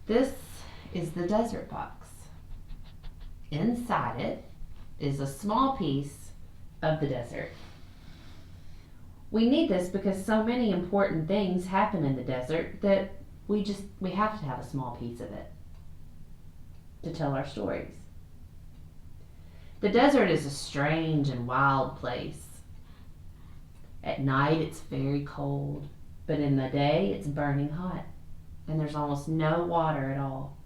This is the desert box. Inside it is a small piece of the desert. We need this because so many important things happen in the desert that we have to have a small piece of it to tell our stories. The desert is a strange and wild place. At night it's very cold, but in the day it's burning hot, and there's almost no water at all.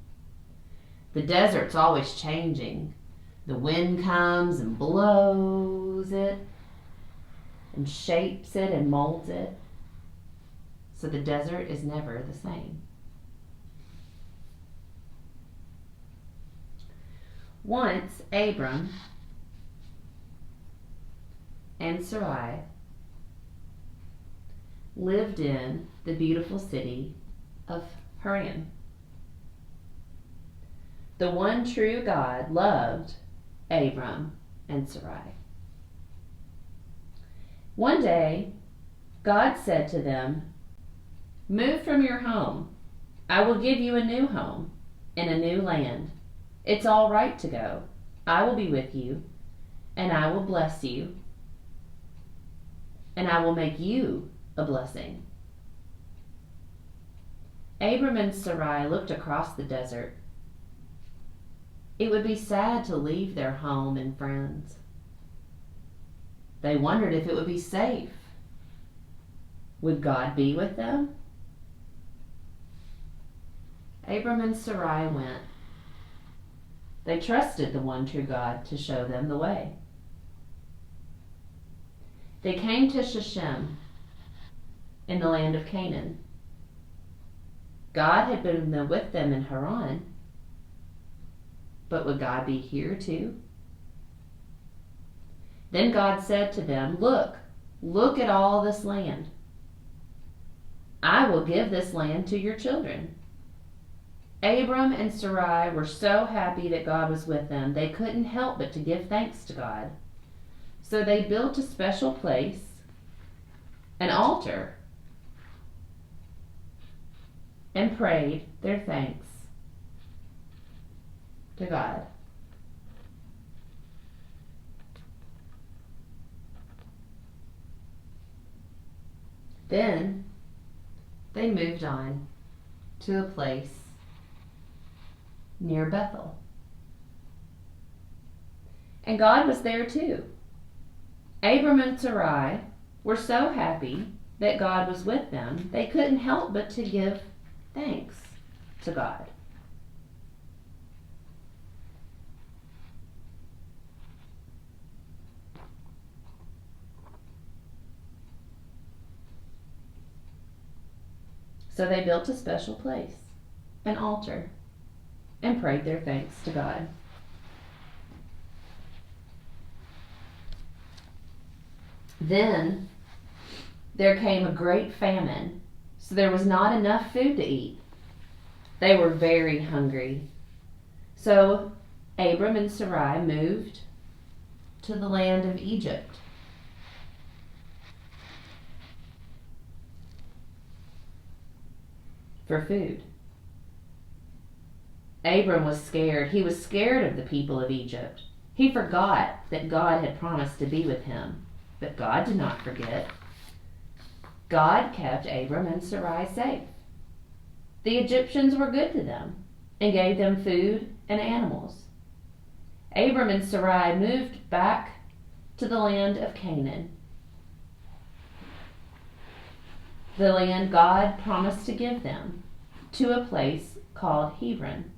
The desert's always changing. The wind comes and blows it and shapes it and molds it. So the desert is never the same. Once Abram and Sarai lived in the beautiful city of Haran. The one true God loved Abram and Sarai. One day, God said to them, "Move from your home. I will give you a new home in a new land. It's all right to go. I will be with you, and I will bless you, and I will make you a blessing." Abram and Sarai looked across the desert. It would be sad to leave their home and friends. They wondered if it would be safe. Would God be with them? Abram and Sarai went. They trusted the one true God to show them the way. They came to Shechem in the land of Canaan. God had been with them in Haran, but would God be here too? Then God said to them, Look at all this land. I will give this land to your children." Abram and Sarai were so happy that God was with them, they couldn't help but to give thanks to God. So they built a special place, an altar, and prayed their thanks to God. Then they moved on to a place near Bethel. And God was there too. Abram and Sarai were so happy that God was with them, they couldn't help but to give thanks to God. So they built a special place, an altar, and prayed their thanks to God. Then there came a great famine, so there was not enough food to eat. They were very hungry. So Abram and Sarai moved to the land of Egypt. For food. Abram was scared. He was scared of the people of Egypt. He forgot that God had promised to be with him. But God did not forget. God kept Abram and Sarai safe. The Egyptians were good to them and gave them food and animals. Abram and Sarai moved back to the land of Canaan, the land God promised to give them, to a place called Hebron.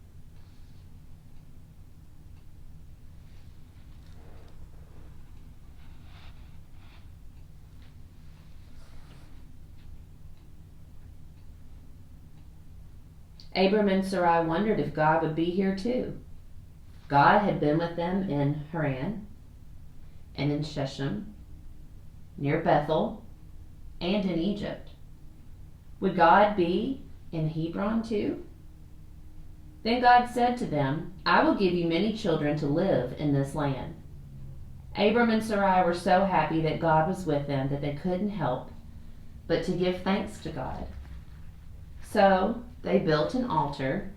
Abram and Sarai wondered if God would be here too. God had been with them in Haran and in Shechem, near Bethel, and in Egypt. Would God be in Hebron too? Then God said to them, "I will give you many children to live in this land." Abram and Sarai were so happy that God was with them that they couldn't help but to give thanks to God. So they built an altar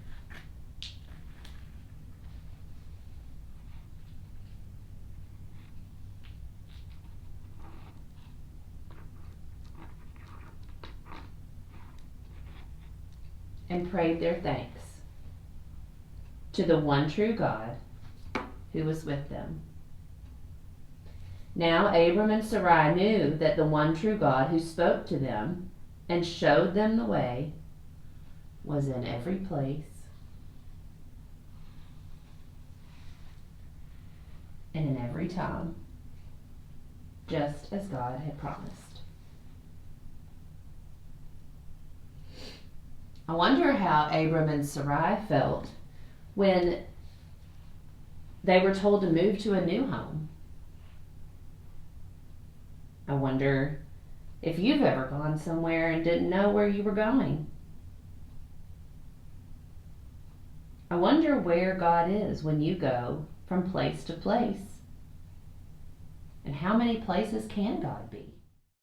and prayed their thanks to the one true God who was with them. Now Abram and Sarai knew that the one true God who spoke to them and showed them the way was in every place and in every time, just as God had promised. I wonder how Abram and Sarai felt when they were told to move to a new home. I wonder if you've ever gone somewhere and didn't know where you were going. I wonder where God is when you go from place to place. And how many places can God be?